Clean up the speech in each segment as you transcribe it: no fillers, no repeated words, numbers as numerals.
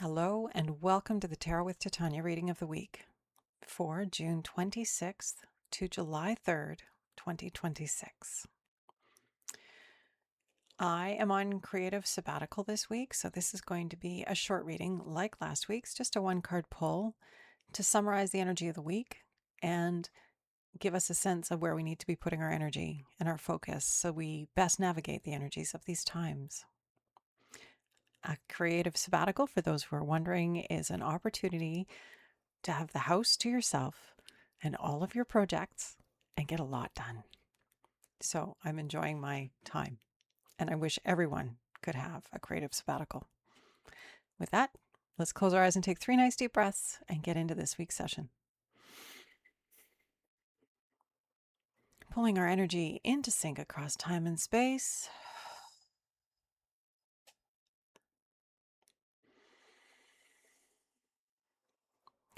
Hello and welcome to the Tarot with Titania reading of the week for June 26th to July 3rd, 2026. I am on creative sabbatical this week, so this is going to be a short reading like last week's, just a one card pull to summarize the energy of the week and give us a sense of where we need to be putting our energy and our focus so we best navigate the energies of these times. A creative sabbatical, for those who are wondering, is an opportunity to have the house to yourself and all of your projects and get a lot done. So I'm enjoying my time, and I wish everyone could have a creative sabbatical. With that, let's close our eyes and take 3 nice deep breaths and get into this week's session. Pulling our energy into sync across time and space.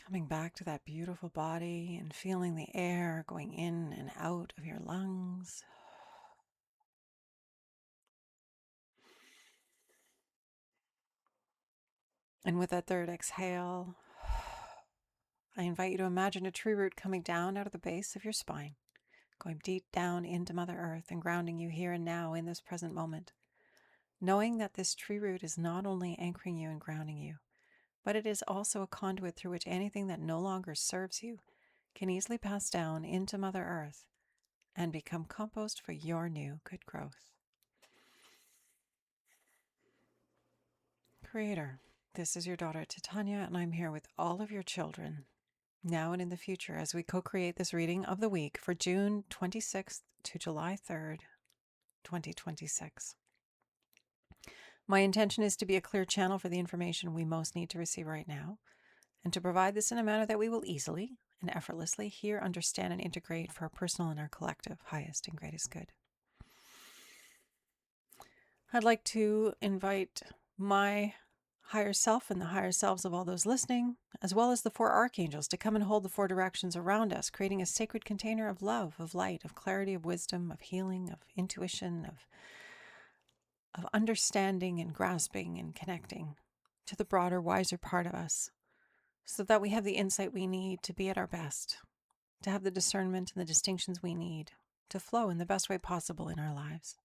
Coming back to that beautiful body and feeling the air going in and out of your lungs. And with that third exhale, I invite you to imagine a tree root coming down out of the base of your spine, going deep down into Mother Earth and grounding you here and now in this present moment. Knowing that this tree root is not only anchoring you and grounding you, but it is also a conduit through which anything that no longer serves you can easily pass down into Mother Earth and become compost for your new good growth. Creator, this is your daughter Titania, and I'm here with all of your children, now and in the future, as we co-create this reading of the week for June 26th to July 3rd, 2026. My intention is to be a clear channel for the information we most need to receive right now, and to provide this in a manner that we will easily and effortlessly hear, understand, and integrate for our personal and our collective highest and greatest good. I'd like to invite my higher self and the higher selves of all those listening, as well as the 4 archangels, to come and hold the 4 directions around us, creating a sacred container of love, of light, of clarity, of wisdom, of healing, of intuition, of understanding and grasping and connecting to the broader, wiser part of us, so that we have the insight we need to be at our best, to have the discernment and the distinctions we need to flow in the best way possible in our lives.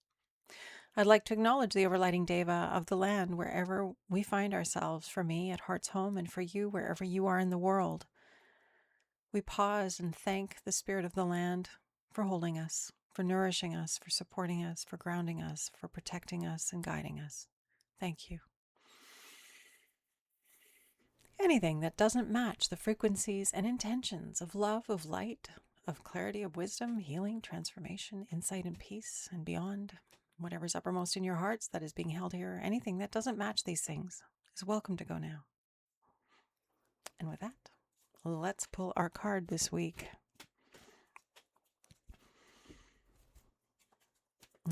I'd like to acknowledge the overlighting Deva of the land wherever we find ourselves, for me at Heart's Home, and for you wherever you are in the world. We pause and thank the spirit of the land for holding us, for nourishing us, for supporting us, for grounding us, for protecting us and guiding us. Thank you. Anything that doesn't match the frequencies and intentions of love, of light, of clarity, of wisdom, healing, transformation, insight, and peace, and beyond, whatever's uppermost in your hearts that is being held here, anything that doesn't match these things is welcome to go now. And with that, let's pull our card this week.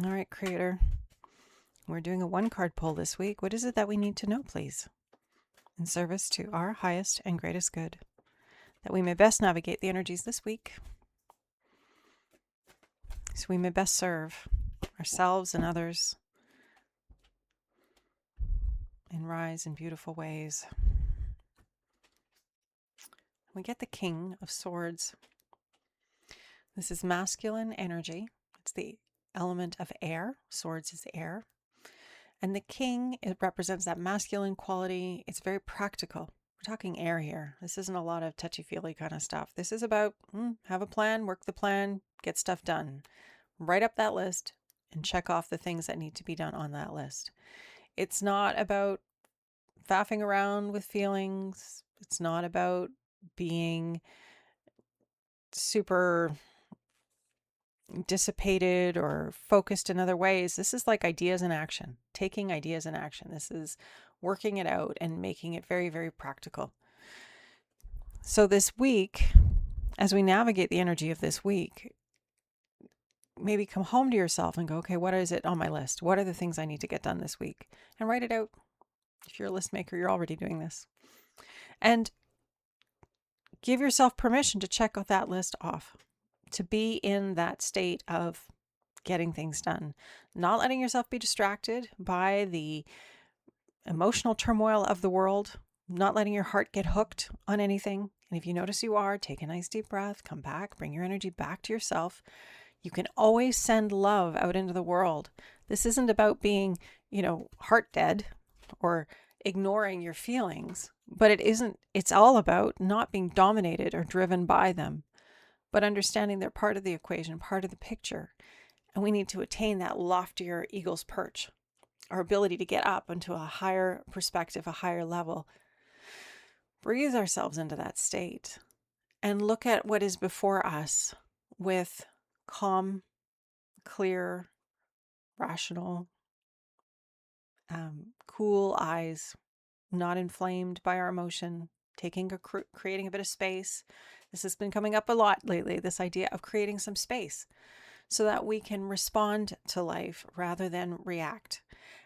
All right, Creator, we're doing a 1-card pull this week. What is it that we need to know, please, in service to our highest and greatest good, that we may best navigate the energies this week, so we may best serve ourselves and others and rise in beautiful ways. We get the King of Swords. This is masculine energy. It's the element of air. Swords is air. And the King, it represents that masculine quality. It's very practical. We're talking air here. This isn't a lot of touchy-feely kind of stuff. This is about have a plan, work the plan, get stuff done. Write up that list and check off the things that need to be done on that list. It's not about faffing around with feelings. It's not about being super dissipated or focused in other ways. This is like ideas in action, taking ideas in action. This is working it out and making it very, very practical. So this week, as we navigate the energy of this week, maybe come home to yourself and go, okay, what is it on my list? What are the things I need to get done this week? And write it out. If you're a list maker, you're already doing this. And give yourself permission to check that list off, to be in that state of getting things done, not letting yourself be distracted by the emotional turmoil of the world, not letting your heart get hooked on anything. And if you notice you are, take a nice deep breath, come back, bring your energy back to yourself. You can always send love out into the world. This isn't about being, heart dead or ignoring your feelings, but it's all about not being dominated or driven by them, but understanding they're part of the equation, part of the picture. And we need to attain that loftier eagle's perch, our ability to get up into a higher perspective, a higher level. Breathe ourselves into that state and look at what is before us with calm, clear, rational, cool eyes, not inflamed by our emotion, creating a bit of space. This has been coming up a lot lately, this idea of creating some space so that we can respond to life rather than react.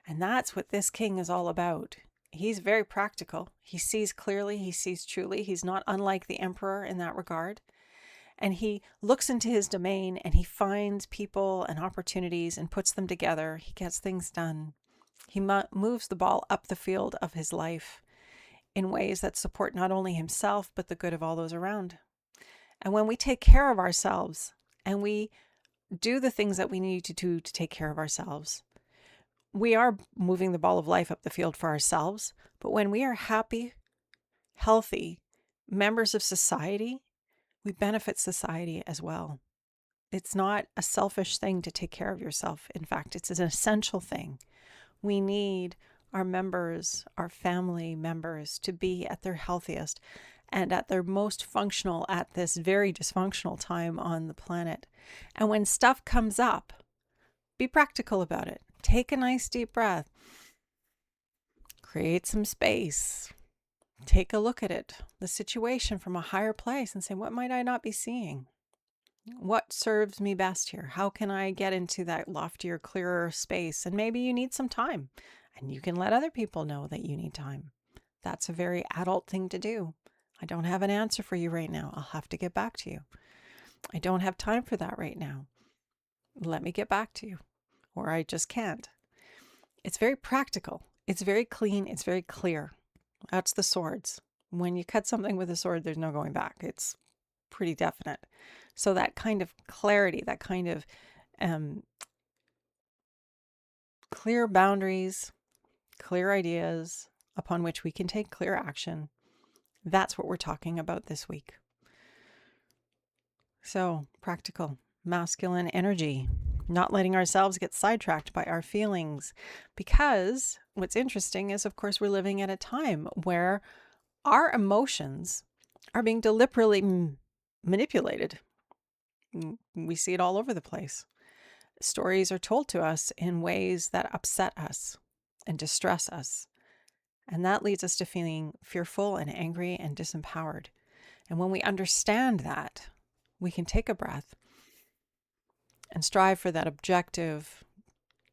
And that's what this king is all about. He's very practical. He sees clearly, he sees truly. He's not unlike the emperor in that regard. And he looks into his domain and he finds people and opportunities and puts them together. He gets things done. He moves the ball up the field of his life in ways that support not only himself, but the good of all those around. And when we take care of ourselves and we do the things that we need to do to take care of ourselves, we are moving the ball of life up the field for ourselves. But when we are happy, healthy members of society, we benefit society as well. It's not a selfish thing to take care of yourself. In fact, it's an essential thing. We need our members, our family members, to be at their healthiest and at their most functional at this very dysfunctional time on the planet. And when stuff comes up, be practical about it. Take a nice deep breath. Create some space. Take a look at it, the situation from a higher place, and say, what might I not be seeing? What serves me best here? How can I get into that loftier, clearer space? And maybe you need some time, and you can let other people know that you need time. That's a very adult thing to do. I don't have an answer for you right now. I'll have to get back to you. I don't have time for that right now. Let me get back to you. Or I just can't. It's very practical. It's very clean. It's very clear. That's the swords. When you cut something with a sword, there's no going back. It's pretty definite. So that kind of clarity, that kind of clear boundaries, clear ideas upon which we can take clear action, that's what we're talking about this week. So, practical, masculine energy, not letting ourselves get sidetracked by our feelings. Because what's interesting is, of course, we're living at a time where our emotions are being deliberately manipulated. We see it all over the place. Stories are told to us in ways that upset us and distress us. And that leads us to feeling fearful and angry and disempowered. And when we understand that, we can take a breath and strive for that objective,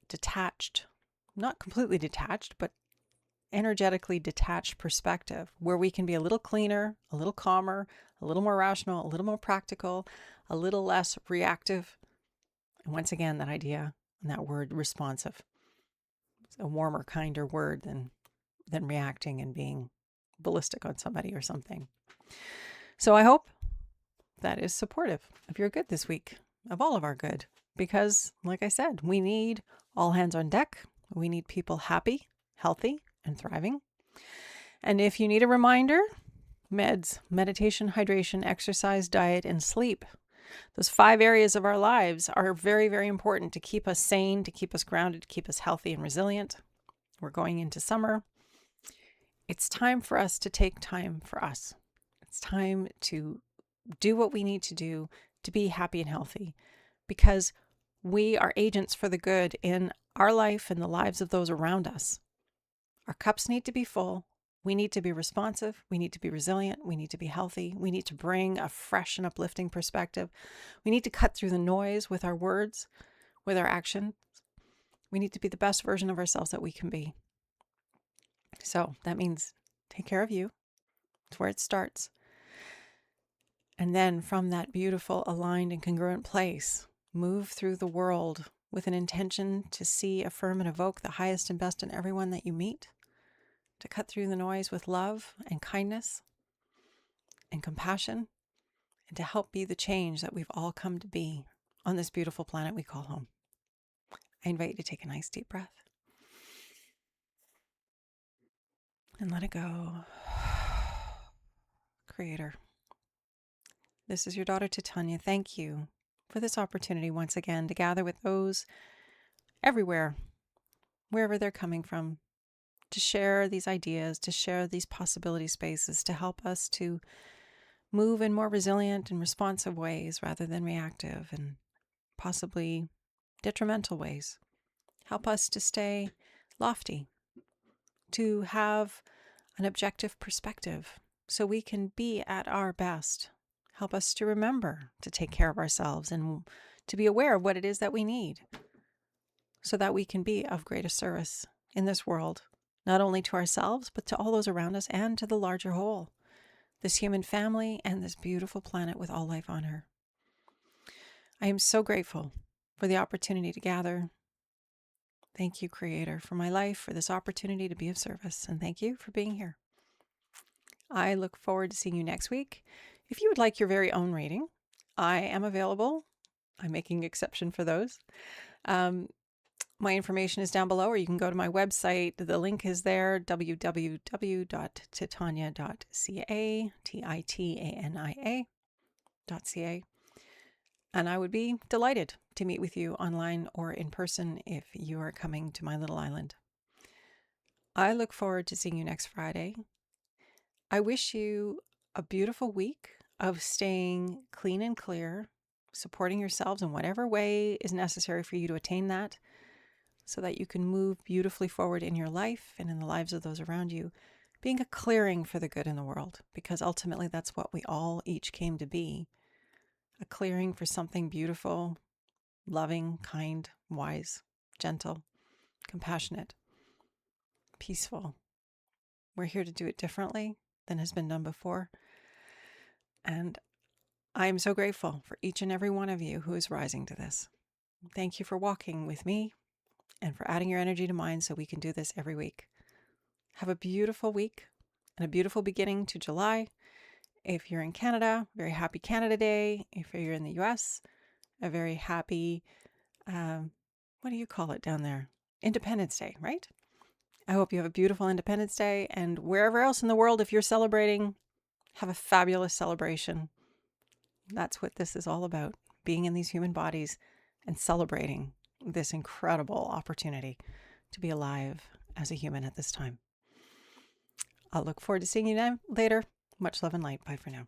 detached, not completely detached, but energetically detached perspective where we can be a little cleaner, a little calmer, a little more rational, a little more practical, a little less reactive. And once again, that idea and that word responsive. It's a warmer, kinder word than reacting and being ballistic on somebody or something. So I hope that is supportive of your good this week, of all of our good, because like I said, we need all hands on deck. We need people happy, healthy, and thriving. And if you need a reminder, meds, meditation, hydration, exercise, diet, and sleep. Those 5 areas of our lives are very, very important to keep us sane, to keep us grounded, to keep us healthy and resilient. We're going into summer. It's time for us to take time for us. It's time to do what we need to do to be happy and healthy, because we are agents for the good in our life and the lives of those around us. Our cups need to be full. We need to be responsive. We need to be resilient. We need to be healthy. We need to bring a fresh and uplifting perspective. We need to cut through the noise with our words, with our actions. We need to be the best version of ourselves that we can be. So that means take care of you. It's where it starts. And then from that beautiful, aligned, and congruent place, move through the world with an intention to see, affirm, and evoke the highest and best in everyone that you meet, to cut through the noise with love and kindness and compassion, and to help be the change that we've all come to be on this beautiful planet we call home. I invite you to take a nice deep breath and let it go. Creator, this is your daughter Titania. Thank you for this opportunity once again to gather with those everywhere, wherever they're coming from, to share these ideas, to share these possibility spaces, to help us to move in more resilient and responsive ways rather than reactive and possibly detrimental ways. Help us to stay lofty, to have an objective perspective so we can be at our best. Help us to remember to take care of ourselves and to be aware of what it is that we need so that we can be of greatest service in this world, not only to ourselves, but to all those around us and to the larger whole, this human family and this beautiful planet with all life on her. I am so grateful for the opportunity to gather. Thank you, Creator, for my life, for this opportunity to be of service, and thank you for being here. I look forward to seeing you next week. If you would like your very own reading, I am available. I'm making exception for those. My information is down below, or you can go to my website. The link is there, www.titania.ca, Titania.ca. And I would be delighted to meet with you online or in person if you are coming to my little island. I look forward to seeing you next Friday. I wish you a beautiful week of staying clean and clear, supporting yourselves in whatever way is necessary for you to attain that, so that you can move beautifully forward in your life and in the lives of those around you, being a clearing for the good in the world, because ultimately that's what we all each came to be, a clearing for something beautiful, loving, kind, wise, gentle, compassionate, peaceful. We're here to do it differently than has been done before. And I am so grateful for each and every one of you who is rising to this. Thank you for walking with me and for adding your energy to mine so we can do this every week. Have a beautiful week and a beautiful beginning to July. If you're in Canada, very happy Canada Day. If you're in the US, a very happy, what do you call it down there? Independence Day, right? I hope you have a beautiful Independence Day, and wherever else in the world, if you're celebrating, have a fabulous celebration. That's what this is all about, being in these human bodies and celebrating this incredible opportunity to be alive as a human at this time. I'll look forward to seeing you later. Much love and light. Bye for now.